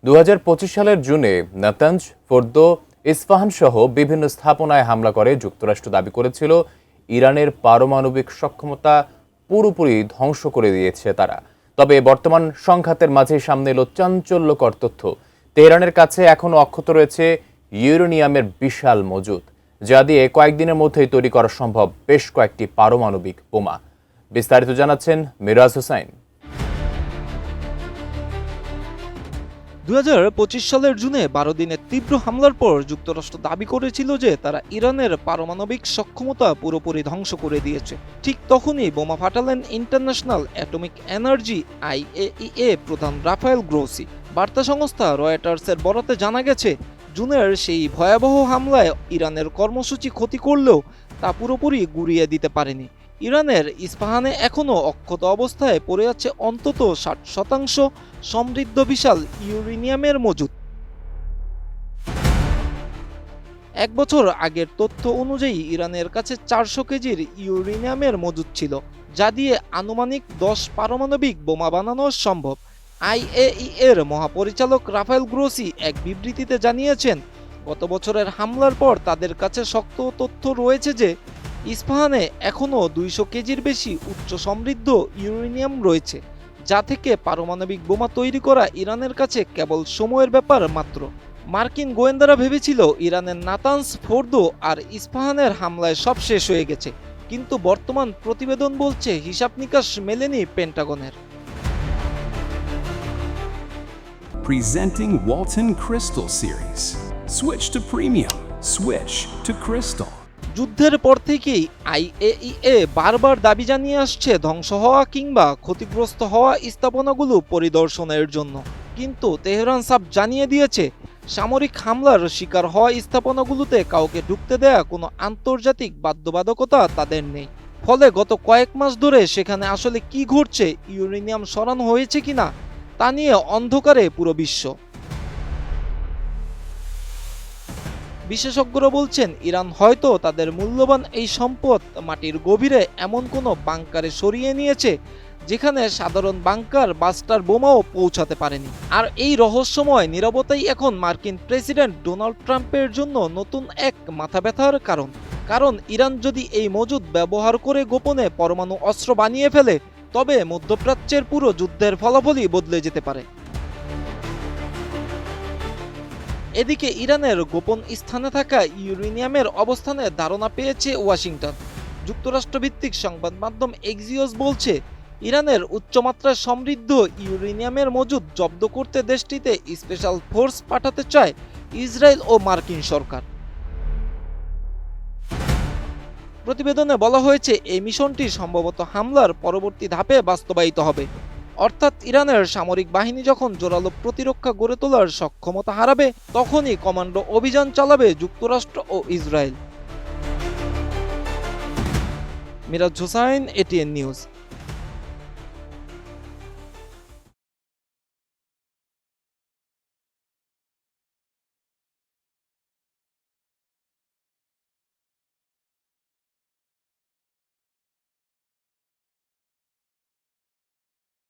2025 সালের জুনে Natanz, Fordow, Isfahan সহ বিভিন্ন স্থাপনায় হামলা করে যুক্তরাষ্ট্র দাবি করেছিল ইরানের পারমাণবিক সক্ষমতা পুরোপুরি ধ্বংস করে দিয়েছে তারা। তবে বর্তমান সংঘাতের মাঝে সামনে এলো চাঞ্চল্যকর তথ্য। তেহরানের কাছে এখনও অক্ষত রয়েছে ইউরেনিয়ামের বিশাল মজুদ, যা দিয়ে কয়েকদিনের মধ্যেই তৈরি করা সম্ভব বেশ কয়েকটি পারমাণবিক বোমা। বিস্তারিত জানাচ্ছেন মিরাজ হোসাইন। 2025 সালের জুনে 12 দিনের তীব্র হামলার পর যুক্তরাষ্ট্র দাবি করেছিল যে তারা ইরানের পারমাণবিক সক্ষমতা পুরোপুরি ধ্বংস করে দিয়েছে। ঠিক তখনই বোমা ফাটালেন ইন্টারন্যাশনাল অ্যাটমিক এনার্জি IAEA প্রধান রাফায়েল গ্রোসি। বার্তা সংস্থা রয়টার্সের বরাতে জানা গেছে, জুনের সেই ভয়াবহ হামলায় ইরানের কর্মসূচি ক্ষতি করলেও তা পুরোপুরি গুঁড়িয়ে দিতে পারেনি। ইরানের ইস্পাহানে এখনও অক্ষত অবস্থায় পড়ে আছে অন্তত 60% সমৃদ্ধ বিশাল ইউরেনিয়ামের মজুদ। এক বছর আগের তথ্য অনুযায়ী ইরানের কাছে 400 কেজির ইউরেনিয়ামের মজুদ ছিল, যা দিয়ে আনুমানিক 10 পারমাণবিক বোমা বানানো সম্ভব। IAEA-এর মহাপরিচালক রাফায়েল গ্রোসি এক বিবৃতিতে জানিয়েছেন, গত বছরের হামলার পর তাদের কাছে শক্ত তথ্য রয়েছে যে ইস্পাহানে এখনও 200 কেজির বেশি উচ্চ সমৃদ্ধ ইউরেনিয়াম রয়েছে, যা থেকে পারমাণবিক বোমা তৈরি করা ইরানের কাছে কেবল সময়ের ব্যাপার মাত্র। মার্কিন গোয়েন্দারা ভেবেছিল ইরানের নাতানজ, ফোর্দো আর ইস্পাহানের হামলায় সব শেষ হয়ে গেছে, কিন্তু বর্তমান প্রতিবেদন বলছে হিসাব নিকাশ মেলেনি পেন্টাগনের। Presenting Walton Crystal Series. Switch to premium. Switch to Crystal. যুদ্ধের পর থেকেই IAEA বারবার দাবি জানিয়ে আসছে ধ্বংস হওয়া কিংবা ক্ষতিগ্রস্ত হওয়া স্থাপনাগুলো পরিদর্শনের জন্য, কিন্তু তেহরান সাফ জানিয়ে দিয়েছে সামরিক হামলার শিকার হওয়া স্থাপনাগুলোতে কাউকে ঢুকতে দেয়া কোনো আন্তর্জাতিক বাধ্যবাধকতা তাদের নেই। ফলে গত কয়েক মাস ধরে সেখানে আসলে কি ঘটছে, ইউরেনিয়াম সরানো হয়েছে কিনা তা নিয়ে অন্ধকারে পুরো বিশ্ব। বিশেষজ্ঞরা বলছেন, ইরান হয়তো তাদের মূল্যবান এই সম্পদ মাটির গভীরে এমন কোনো বাংকারে সরিয়ে নিয়েছে যেখানে সাধারণ বাংকার বাস্টার বোমাও পৌঁছাতে পারেনি। আর এই রহস্যময় নীরবতাই এখন মার্কিন প্রেসিডেন্ট ডোনাল্ড ট্রাম্পের জন্য নতুন এক মাথা ব্যথার কারণ ইরান যদি এই মজুদ ব্যবহার করে গোপনে পরমাণু অস্ত্র বানিয়ে ফেলে, তবে মধ্যপ্রাচ্যের পুরো যুদ্ধের ফলাফলই বদলে যেতে পারে। এদিকে ইরানের গোপন স্থানে থাকা ইউরেনিয়ামের অবস্থানের ধারণা পেয়েছে ওয়াশিংটন। যুক্তরাষ্ট্রভিত্তিক সংবাদ মাধ্যম এক্সিওস বলছে, ইরানের উচ্চমাত্রায় সমৃদ্ধ ইউরেনিয়ামের মজুদ জব্দ করতে দেশটিতে স্পেশাল ফোর্স পাঠাতে চায় ইসরায়েল ও মার্কিন সরকার। প্রতিবেদনে বলা হয়েছে, এই মিশনটি সম্ভবত হামলার পরবর্তী ধাপে বাস্তবায়িত হবে, অর্থাৎ ইরানের সামরিক বাহিনী যখন জোরালো প্রতিরক্ষা গড়ে তোলার সক্ষমতা হারাবে, তখনই কমান্ডো অভিযান চালাবে যুক্তরাষ্ট্র ও Israel. Miraj Hossain, ATN news.